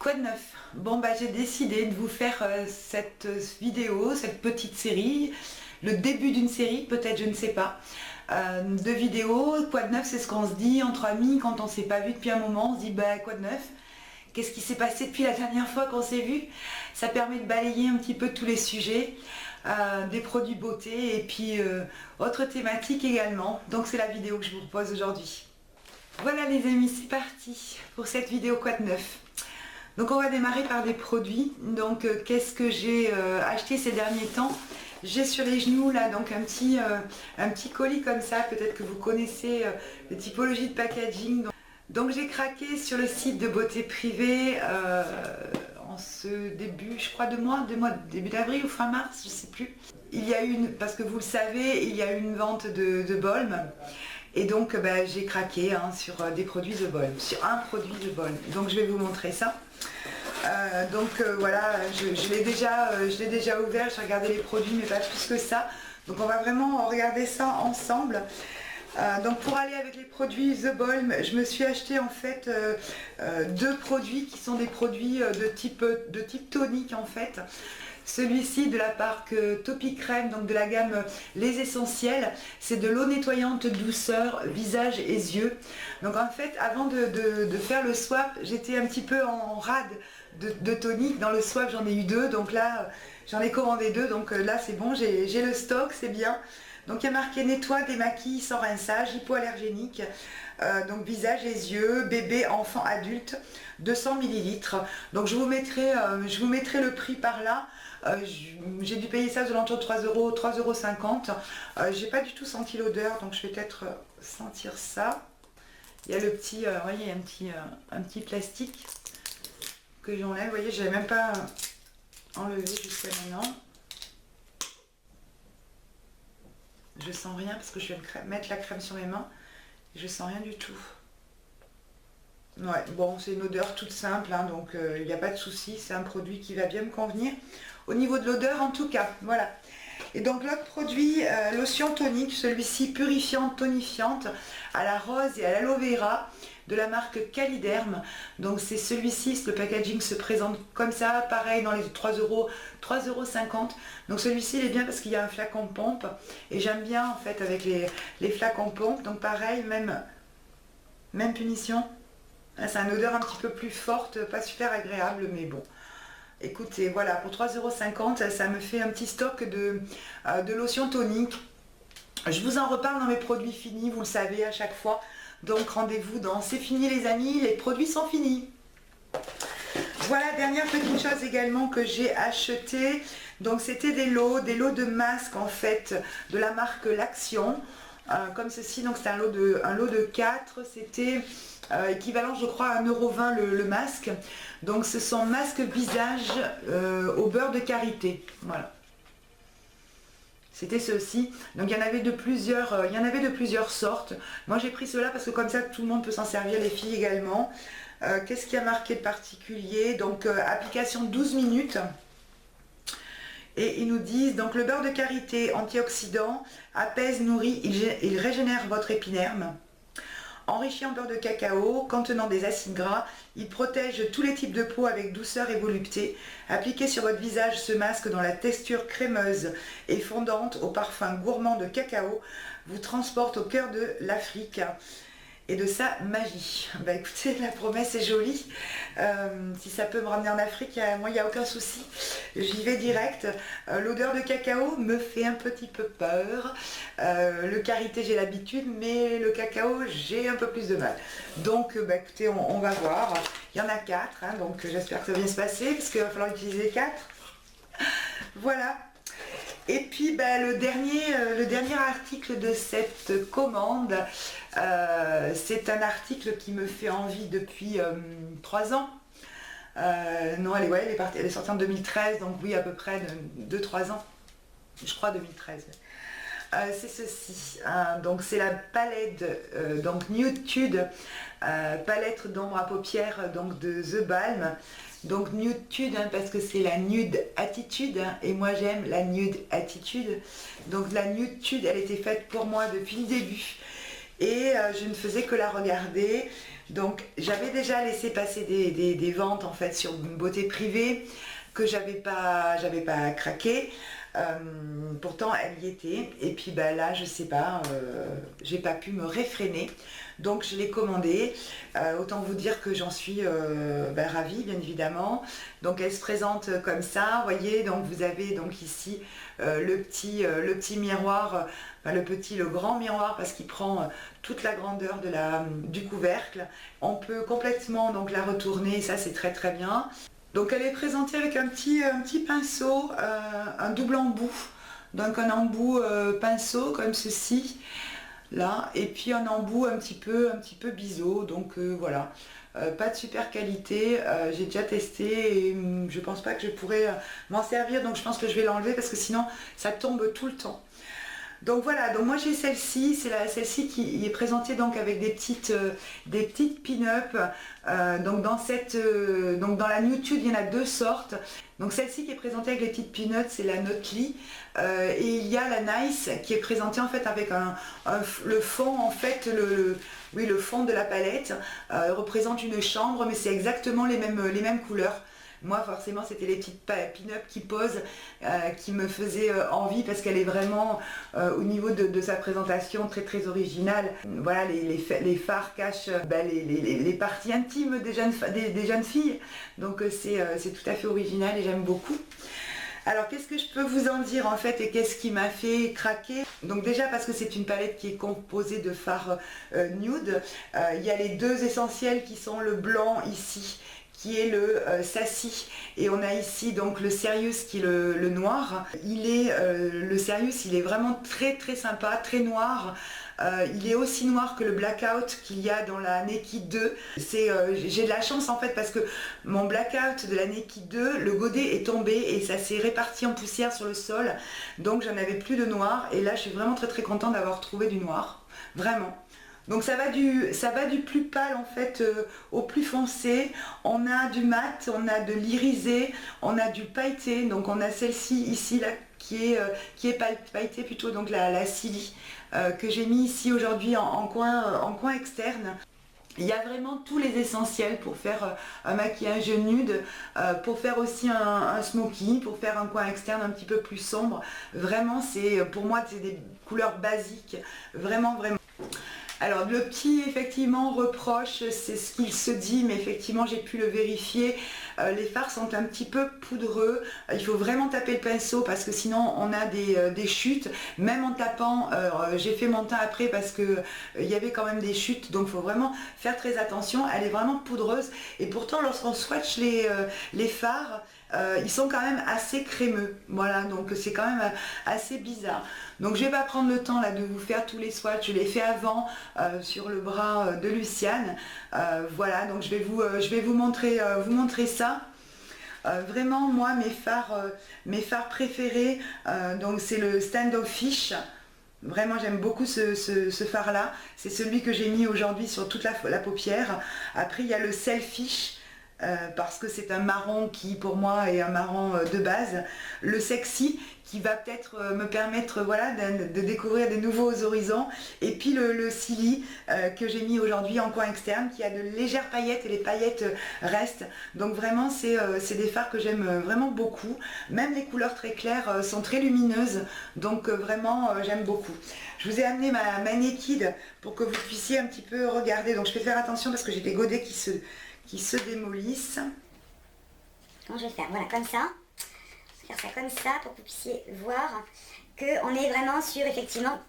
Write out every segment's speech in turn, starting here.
Quoi de neuf? Bon bah j'ai décidé de vous faire cette vidéo, cette petite série, le début d'une série peut-être, je ne sais pas, de vidéos. Quoi de neuf, c'est ce qu'on se dit entre amis quand on ne s'est pas vu depuis un moment. On se dit bah quoi de neuf? Qu'est-ce qui s'est passé depuis la dernière fois qu'on s'est vu? Ça permet de balayer un petit peu tous les sujets, des produits beauté et puis autres thématiques également. Donc c'est la vidéo que je vous propose aujourd'hui. Voilà les amis, c'est parti pour cette vidéo quoi de neuf. Donc on va démarrer par des produits. Donc qu'est-ce que j'ai acheté ces derniers temps? J'ai sur les genoux là donc un petit colis comme ça, peut-être que vous connaissez les typologies de packaging. Donc j'ai craqué sur le site de beauté privée en ce début, je crois, début d'avril ou fin mars, je sais plus. Il y a une, parce que vous le savez, il y a une vente de Balm. Et donc j'ai craqué sur des produits The Balm, sur un produit The Balm. Donc je vais vous montrer ça. Voilà, je l'ai déjà ouvert, j'ai regardé les produits mais pas plus que ça. Donc on va vraiment regarder ça ensemble. Donc pour aller avec les produits The Balm, je me suis acheté en fait deux produits qui sont des produits de type tonique en fait. Celui-ci de la marque Topicrème, donc de la gamme Les Essentiels, c'est de l'eau nettoyante douceur, visage et yeux. Donc en fait, avant de faire le swap, j'étais un petit peu en rade de tonique. Dans le swap, j'en ai eu deux, donc là, j'en ai commandé deux. Donc là, c'est bon, j'ai le stock, c'est bien. Donc il y a marqué nettoie, démaquille sans rinçage, hypoallergénique. Donc visage et yeux, bébé, enfant, adulte, 200 ml. Donc je vous mettrai le prix par là. J'ai dû payer ça aux alentours de 3,50 €. J'ai pas du tout senti l'odeur, donc je vais peut-être sentir ça. Il y a le petit, vous voyez, un petit plastique que j'enlève. Vous voyez, je n'avais même pas enlevé jusqu'à maintenant. Je sens rien parce que je viens de mettre la crème sur mes mains. Je sens rien du tout. Ouais, bon, c'est une odeur toute simple, hein, donc il n'y a pas de souci. C'est un produit qui va bien me convenir. Au niveau de l'odeur, en tout cas, voilà. Et donc l'autre produit, lotion tonique, celui-ci purifiante, tonifiante, à la rose et à l'aloe vera, de la marque Caliderm. Donc c'est celui-ci, le packaging se présente comme ça, pareil dans les 3,50 €. Donc celui-ci il est bien parce qu'il y a un flacon pompe. Et j'aime bien en fait avec les flacons pompe. Donc pareil, même punition. C'est une odeur un petit peu plus forte, pas super agréable, mais bon. Écoutez, voilà, pour 3,50 €, ça me fait un petit stock de lotion tonique. Je vous en reparle dans mes produits finis, vous le savez à chaque fois. Donc rendez-vous dans C'est fini les amis, les produits sont finis. Voilà, dernière petite chose également que j'ai acheté. Donc c'était des lots de masques en fait, de la marque L'Action. Comme ceci, donc c'est un lot de 4, c'était équivalent je crois à 1,20 € le masque. Donc ce sont masques visage au beurre de karité, voilà. C'était ceci. Donc il y en avait de plusieurs sortes. Moi j'ai pris cela parce que comme ça tout le monde peut s'en servir, les filles également. Qu'est-ce qu'il y a marqué de particulier? Donc application 12 minutes. Et ils nous disent, donc le beurre de karité, antioxydant, apaise, nourrit, il régénère votre épiderme. Enrichi en beurre de cacao, contenant des acides gras, il protège tous les types de peau avec douceur et volupté. Appliquez sur votre visage ce masque dont la texture crémeuse et fondante au parfum gourmand de cacao vous transporte au cœur de l'Afrique et de sa magie. Bah écoutez, la promesse est jolie. Si ça peut me ramener en Afrique, moi il n'y a aucun souci. J'y vais direct. L'odeur de cacao me fait un petit peu peur. Le karité j'ai l'habitude, mais le cacao j'ai un peu plus de mal. Donc bah écoutez, on va voir. Il y en a 4, hein, donc j'espère que ça va bien se passer, parce qu'il va falloir utiliser 4. Voilà. Et puis le dernier article de cette commande, c'est un article qui me fait envie depuis 3 ans. Non, elle est sortie en 2013, donc oui, à peu près 2-3 ans. Je crois 2013. C'est ceci, hein, donc c'est la palette donc Nude Tude, palette d'ombre à paupières donc de The Balm. Donc Nude Tude, hein, parce que c'est la Nude Attitude, hein, et moi j'aime la Nude Attitude. Donc la Nude Tude, elle était faite pour moi depuis le début. Et je ne faisais que la regarder. Donc j'avais déjà laissé passer des ventes en fait sur Beauté Privée que j'avais pas craqué. Pourtant elle y était et puis bah, là je sais pas, j'ai pas pu me réfréner donc je l'ai commandé. Autant vous dire que j'en suis bah, ravie bien évidemment. Donc elle se présente comme ça, vous voyez, donc vous avez donc ici le petit miroir, enfin, le grand miroir parce qu'il prend toute la grandeur du couvercle. On peut complètement donc la retourner, ça c'est très très bien. Donc elle est présentée avec un petit pinceau, un double embout, donc un embout pinceau comme ceci, là, et puis un embout un petit peu biseau, donc voilà. Pas de super qualité, j'ai déjà testé et je pense pas que je pourrais m'en servir, donc je pense que je vais l'enlever parce que sinon ça tombe tout le temps. Donc voilà, donc moi j'ai celle-ci, c'est celle-ci qui est présentée donc avec des petites pin-up. Donc dans la nude, il y en a deux sortes. Donc celle-ci qui est présentée avec les petites pin-up, c'est la Notely. Et il y a la Nice qui est présentée en fait avec le fond en fait, le fond de la palette représente une chambre, mais c'est exactement les mêmes couleurs. Moi forcément c'était les petites pin-up qui posent qui me faisaient envie parce qu'elle est vraiment au niveau de sa présentation très très originale. Voilà, les fards cachent les parties intimes des jeunes filles, donc c'est tout à fait original et j'aime beaucoup. Alors qu'est-ce que je peux vous en dire en fait et qu'est-ce qui m'a fait craquer? Donc déjà parce que c'est une palette qui est composée de fards nude. Il y a les deux essentiels qui sont le blanc ici qui est le Sassy, et on a ici donc le Serious qui est le noir. Le Serious il est vraiment très très sympa, très noir. Il est aussi noir que le Blackout qu'il y a dans la Naked 2. J'ai de la chance en fait parce que mon Blackout de la Naked 2, le godet est tombé et ça s'est réparti en poussière sur le sol. Donc j'en avais plus de noir et là je suis vraiment très très contente d'avoir trouvé du noir. Vraiment. Donc ça va du plus pâle en fait au plus foncé. On a du mat, on a de l'irisé, on a du pailleté. Donc on a celle-ci ici là qui est pailletée plutôt, donc la Silly que j'ai mis ici aujourd'hui en coin externe. Il y a vraiment tous les essentiels pour faire un maquillage nude, pour faire aussi un smoky, pour faire un coin externe un petit peu plus sombre. Vraiment pour moi c'est des couleurs basiques, vraiment vraiment. Alors le petit effectivement reproche, c'est ce qu'il se dit, mais effectivement j'ai pu le vérifier, les fards sont un petit peu poudreux, il faut vraiment taper le pinceau parce que sinon on a des chutes, même en tapant, j'ai fait mon teint après parce que il y avait quand même des chutes, donc il faut vraiment faire très attention, elle est vraiment poudreuse et pourtant lorsqu'on swatch les fards, ils sont quand même assez crémeux, voilà, donc c'est quand même assez bizarre. Donc je vais pas prendre le temps là de vous faire tous les swatchs, je l'ai fait avant sur le bras de Luciane. Voilà, donc je vais vous montrer ça. Vraiment moi mes fards préférés, donc c'est le Standoffish. Vraiment j'aime beaucoup ce fard là, c'est celui que j'ai mis aujourd'hui sur toute la paupière. Après il y a le Selfish. Parce que c'est un marron qui pour moi est un marron de base, le Sexy qui va peut-être me permettre voilà, de découvrir des nouveaux horizons, et puis le Silly que j'ai mis aujourd'hui en coin externe qui a de légères paillettes et les paillettes restent, donc vraiment c'est des fards que j'aime vraiment beaucoup, même les couleurs très claires sont très lumineuses, donc vraiment j'aime beaucoup. Je vous ai amené ma Naked pour que vous puissiez un petit peu regarder, donc je vais faire attention parce que j'ai des godets qui se démolissent. Comment je vais faire? Voilà, comme ça. Je vais faire ça comme ça pour que vous puissiez voir qu'on est vraiment sur, effectivement...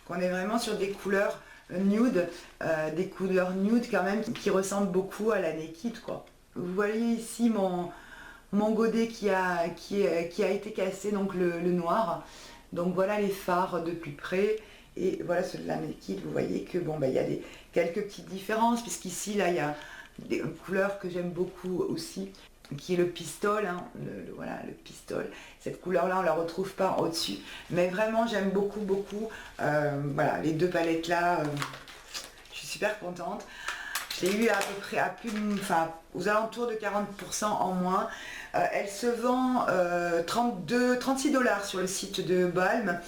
Qu'on est vraiment sur des couleurs nude, quand même qui ressemblent beaucoup à la Naked, quoi. Vous voyez ici mon godet qui a été cassé, donc le noir. Donc voilà les fards de plus près. Et voilà ceux de la Naked, vous voyez que bon, il y a quelques petites différences, puisqu'ici, là, il y a des couleurs que j'aime beaucoup aussi, qui est le pistole, hein, voilà le pistole. Cette couleur là on la retrouve pas au-dessus, mais vraiment j'aime beaucoup voilà les deux palettes là, je suis super contente. Je l'ai eu à peu près aux alentours de 40% en moins. Elle se vend 36 $ sur le site de Balm.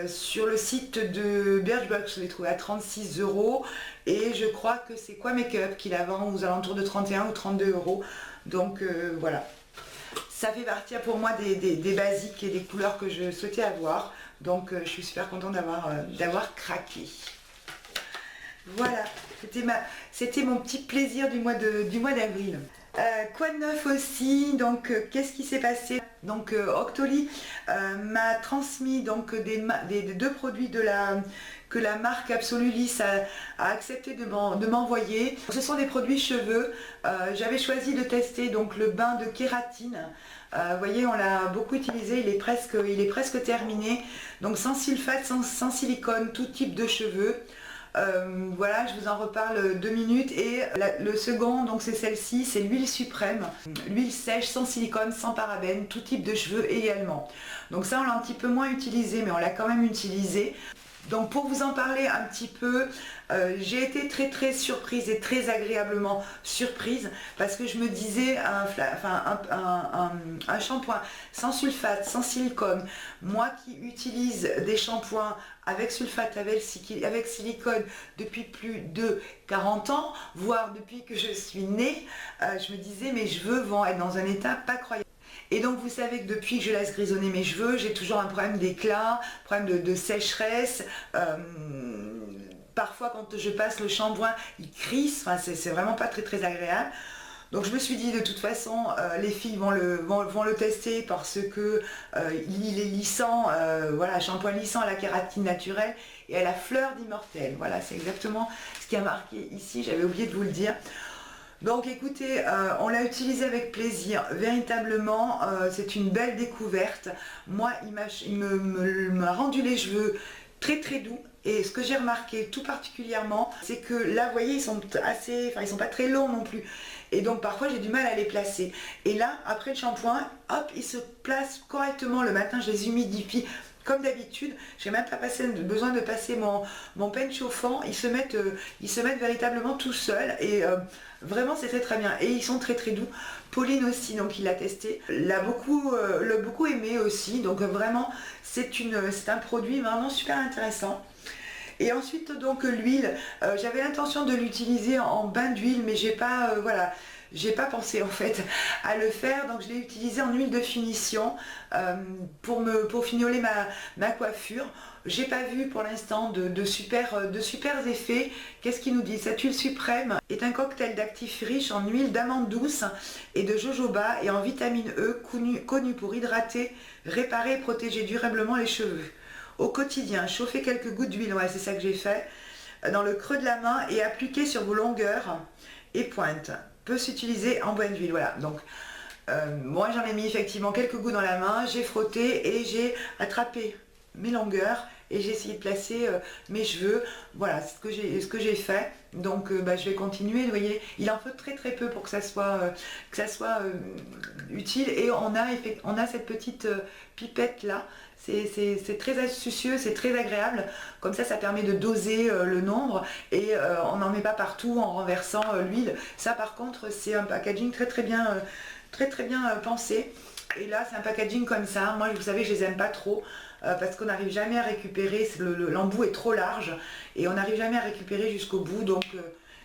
sur le site de Birchbox. Je l'ai trouvé à 36 € et je crois que c'est Quoi Make-up qui la vend aux alentours de 31 ou 32 €. Donc voilà. Ça fait partie pour moi des basiques et des couleurs que je souhaitais avoir. Donc je suis super contente d'avoir craqué. Voilà, c'était mon petit plaisir du mois d'avril. Quoi de neuf aussi, donc qu'est-ce qui s'est passé? Donc Octoly m'a transmis donc des deux produits que la marque Absolulis a accepté de m'envoyer. Ce sont des produits cheveux. J'avais choisi de tester donc le bain de kératine. Vous voyez, on l'a beaucoup utilisé, il est presque terminé. Donc sans sulfate, sans silicone, tout type de cheveux. Voilà, je vous en reparle 2 minutes. Et le second, donc c'est celle-ci, c'est l'huile suprême, l'huile sèche, sans silicone, sans parabènes, tout type de cheveux également. Donc ça, on l'a un petit peu moins utilisé, mais on l'a quand même utilisé. Donc pour vous en parler un petit peu, j'ai été très surprise et très agréablement surprise parce que je me disais un shampoing sans sulfate, sans silicone, moi qui utilise des shampoings avec sulfate, avec silicone depuis plus de 40 ans, voire depuis que je suis née, je me disais mes cheveux vont être dans un état pas croyable. Et donc vous savez que depuis que je laisse grisonner mes cheveux, j'ai toujours un problème d'éclat, problème de sécheresse. Parfois quand je passe le shampoing, il crisse, enfin, c'est vraiment pas très agréable. Donc je me suis dit de toute façon les filles vont le tester parce que il est lissant, voilà, shampoing lissant à la kératine naturelle et à la fleur d'immortel. Voilà, c'est exactement ce qui a marqué ici, j'avais oublié de vous le dire. Donc écoutez, on l'a utilisé avec plaisir, véritablement, c'est une belle découverte. Moi, il m'a rendu les cheveux très doux. Et ce que j'ai remarqué tout particulièrement, c'est que là, vous voyez, ils sont pas très longs non plus. Et donc parfois, j'ai du mal à les placer. Et là, après le shampoing, hop, ils se placent correctement. Le matin, je les humidifie. Comme d'habitude, j'ai même pas besoin de passer mon peigne chauffant, ils se mettent véritablement tout seuls et vraiment c'est très bien et ils sont très doux. Pauline aussi, donc il l'a testé, l'a beaucoup aimé aussi, donc vraiment c'est un produit vraiment super intéressant. Et ensuite donc l'huile, j'avais l'intention de l'utiliser en bain d'huile mais j'ai pas j'ai pas pensé en fait à le faire, donc je l'ai utilisé en huile de finition pour fignoler ma coiffure. J'ai pas vu pour l'instant de super effets. Qu'est-ce qu'il nous dit? Cette huile suprême est un cocktail d'actifs riches en huile d'amande douce et de jojoba et en vitamine E, connu pour hydrater, réparer et protéger durablement les cheveux. Au quotidien, chauffez quelques gouttes d'huile, ouais, c'est ça que j'ai fait, dans le creux de la main et appliquez sur vos longueurs et pointes. Peut s'utiliser en bain d'huile, voilà. Donc moi j'en ai mis effectivement quelques gouttes dans la main, j'ai frotté et j'ai attrapé mes longueurs et j'ai essayé de placer mes cheveux. Voilà, c'est ce que j'ai fait. Donc je vais continuer. Vous voyez, il en faut très peu pour que ça soit utile. Et on a cette petite pipette là. C'est très astucieux, c'est très agréable. Comme ça permet de doser le nombre et on n'en met pas partout en renversant l'huile. Ça par contre, c'est un packaging très bien pensé. Et là, c'est un packaging comme ça. Moi, vous savez, je les aime pas trop parce qu'on n'arrive jamais à récupérer. L'embout est trop large et on n'arrive jamais à récupérer jusqu'au bout. Donc,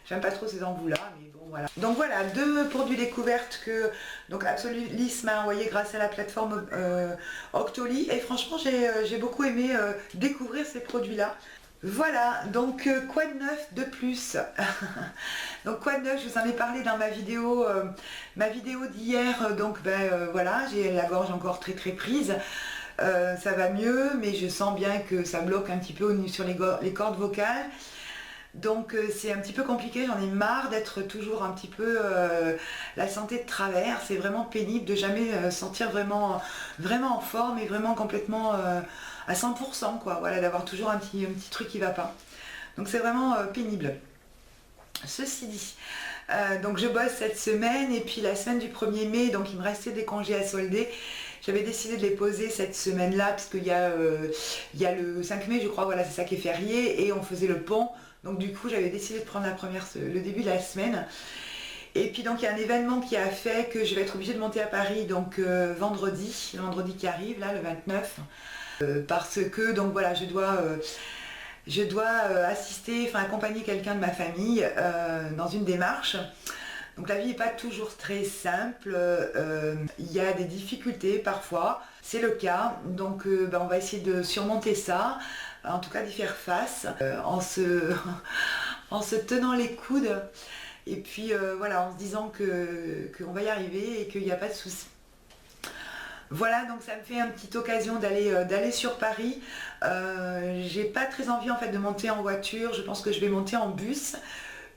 j'aime pas trop ces embouts-là, mais bon, voilà. Donc voilà, 2 produits découvertes que donc Absolulis m'a envoyé grâce à la plateforme Octoly. Et franchement, j'ai beaucoup aimé découvrir ces produits-là. Voilà, donc quoi de neuf de plus? Donc quoi de neuf, je vous en ai parlé dans ma vidéo d'hier, donc voilà, j'ai la gorge encore très prise, ça va mieux, mais je sens bien que ça bloque un petit peu sur les cordes vocales. Donc c'est un petit peu compliqué, j'en ai marre d'être toujours un petit peu la santé de travers, c'est vraiment pénible de jamais sentir vraiment en forme et vraiment complètement à 100% quoi, voilà, d'avoir toujours un petit truc qui va pas. Donc c'est vraiment pénible. Ceci dit, donc je bosse cette semaine et puis la semaine du 1er mai, donc il me restait des congés à solder. J'avais décidé de les poser cette semaine-là parce qu'il y a le 5 mai je crois, voilà, c'est ça qui est férié et on faisait le pont. Donc du coup j'avais décidé de prendre le début de la semaine. Et puis donc il y a un événement qui a fait que je vais être obligée de monter à Paris donc vendredi qui arrive là, le 29. parce que donc voilà, je dois assister, enfin accompagner quelqu'un de ma famille dans une démarche. Donc la vie n'est pas toujours très simple, il y a des difficultés parfois, c'est le cas, donc on va essayer de surmonter ça, en tout cas d'y faire face en se tenant les coudes et puis voilà, en se disant qu'on va y arriver et qu'il n'y a pas de souci. Voilà, donc ça me fait une petite occasion d'aller sur Paris. J'ai pas très envie en fait de monter en voiture, je pense que je vais monter en bus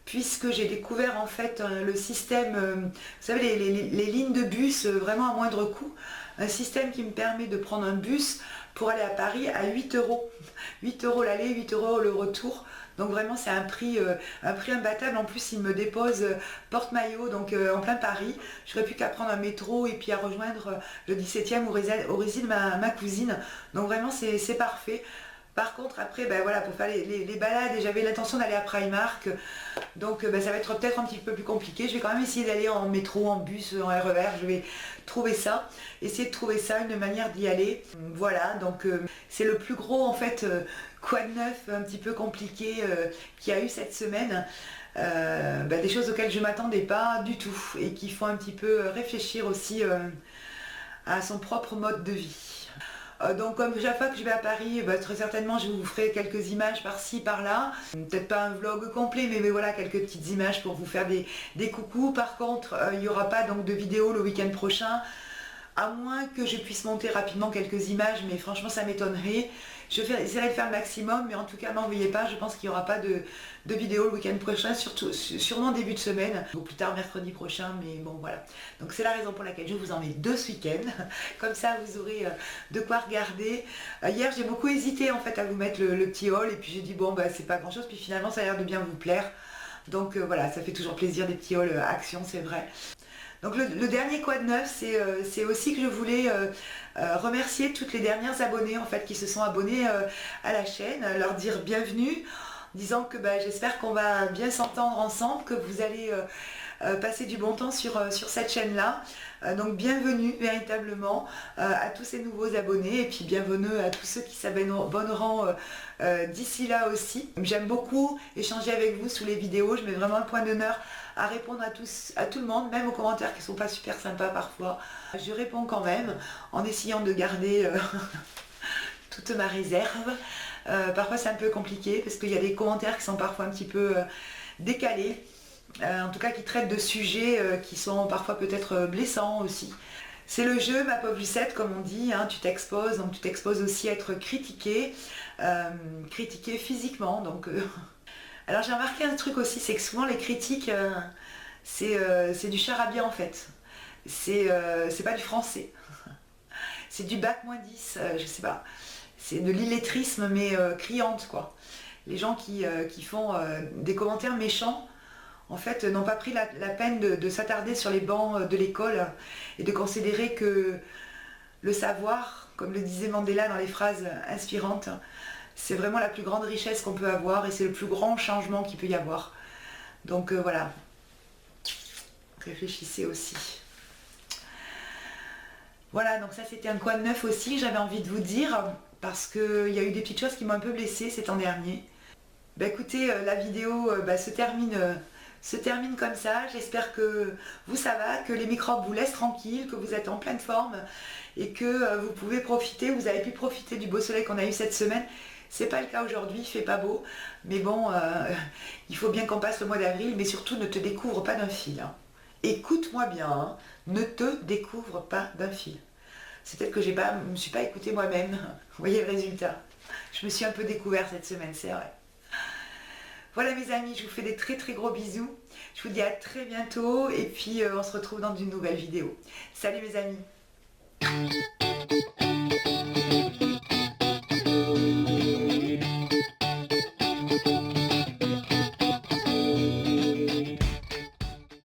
puisque j'ai découvert en fait le système, vous savez les lignes de bus vraiment à moindre coût, un système qui me permet de prendre un bus pour aller à Paris à 8 euros. 8 euros l'aller, 8 euros le retour. Donc vraiment c'est un prix imbattable. En plus il me dépose Porte-Maillot, donc en plein Paris. Je n'aurais plus qu'à prendre un métro et puis à rejoindre le 17e où réside ma cousine. Donc vraiment c'est parfait. Par contre après voilà, pour faire les balades, et j'avais l'intention d'aller à Primark, donc ça va être peut-être un petit peu plus compliqué. Je vais quand même essayer d'aller en métro, en bus, en RER, je vais essayer de trouver ça, une manière d'y aller. Voilà, donc c'est le plus gros en fait quoi de neuf, un petit peu compliqué qu'il y a eu cette semaine. Des choses auxquelles je ne m'attendais pas du tout et qui font un petit peu réfléchir aussi à son propre mode de vie. Donc comme chaque fois que je vais à Paris, très certainement je vous ferai quelques images par-ci, par-là. Peut-être pas un vlog complet, mais voilà, quelques petites images pour vous faire des coucous. Par contre, il n'y aura pas donc de vidéo le week-end prochain, à moins que je puisse monter rapidement quelques images, mais franchement ça m'étonnerait. J'essaierai de faire le maximum, mais en tout cas n'envoyez pas, je pense qu'il n'y aura pas de vidéo le week-end prochain, sûrement début de semaine, ou plus tard mercredi prochain, mais bon voilà. Donc c'est la raison pour laquelle je vous en mets deux ce week-end, comme ça vous aurez de quoi regarder. Hier j'ai beaucoup hésité en fait à vous mettre le petit haul, et puis j'ai dit bon c'est pas grand chose, puis finalement ça a l'air de bien vous plaire. Donc voilà, ça fait toujours plaisir des petits hauls action, c'est vrai. Donc le dernier quoi de neuf, c'est aussi que je voulais remercier toutes les dernières abonnées en fait qui se sont abonnées à la chaîne, leur dire bienvenue, disant que j'espère qu'on va bien s'entendre ensemble, que vous allez passer du bon temps sur cette chaîne-là. Donc bienvenue véritablement à tous ces nouveaux abonnés et puis bienvenue à tous ceux qui s'abonneront d'ici là aussi. J'aime beaucoup échanger avec vous sous les vidéos, je mets vraiment un point d'honneur à répondre à tout le monde, même aux commentaires qui ne sont pas super sympas parfois. Je réponds quand même en essayant de garder toute ma réserve. Parfois c'est un peu compliqué parce qu'il y a des commentaires qui sont parfois un petit peu décalés. En tout cas qui traitent de sujets qui sont parfois peut-être blessants aussi. C'est le jeu, ma pauvre Lucette, comme on dit, hein, tu t'exposes, donc tu t'exposes aussi à être critiqué physiquement. Donc, Alors j'ai remarqué un truc aussi, c'est que souvent les critiques, c'est du charabia en fait. C'est pas du français. C'est du bac-10, je sais pas. C'est de l'illettrisme mais criante quoi. Les gens qui font des commentaires méchants, en fait, n'ont pas pris la peine de s'attarder sur les bancs de l'école et de considérer que le savoir, comme le disait Mandela dans les phrases inspirantes, c'est vraiment la plus grande richesse qu'on peut avoir et c'est le plus grand changement qu'il peut y avoir. Donc voilà, réfléchissez aussi. Voilà, donc ça c'était un quoi de neuf aussi, j'avais envie de vous dire, parce qu'il y a eu des petites choses qui m'ont un peu blessée cet an dernier. Écoutez, la vidéo se termine comme ça. J'espère que vous ça va, que les microbes vous laissent tranquille, que vous êtes en pleine forme et que vous pouvez profiter, vous avez pu profiter du beau soleil qu'on a eu cette semaine. C'est pas le cas aujourd'hui, il fait pas beau, mais bon, il faut bien qu'on passe le mois d'avril, mais surtout ne te découvre pas d'un fil. Hein. Écoute-moi bien, hein, ne te découvre pas d'un fil. C'est peut-être que je me suis pas écoutée moi-même. Vous voyez le résultat. Je me suis un peu découvert cette semaine, c'est vrai. Voilà mes amis, je vous fais des très très gros bisous. Je vous dis à très bientôt et puis on se retrouve dans une nouvelle vidéo. Salut mes amis.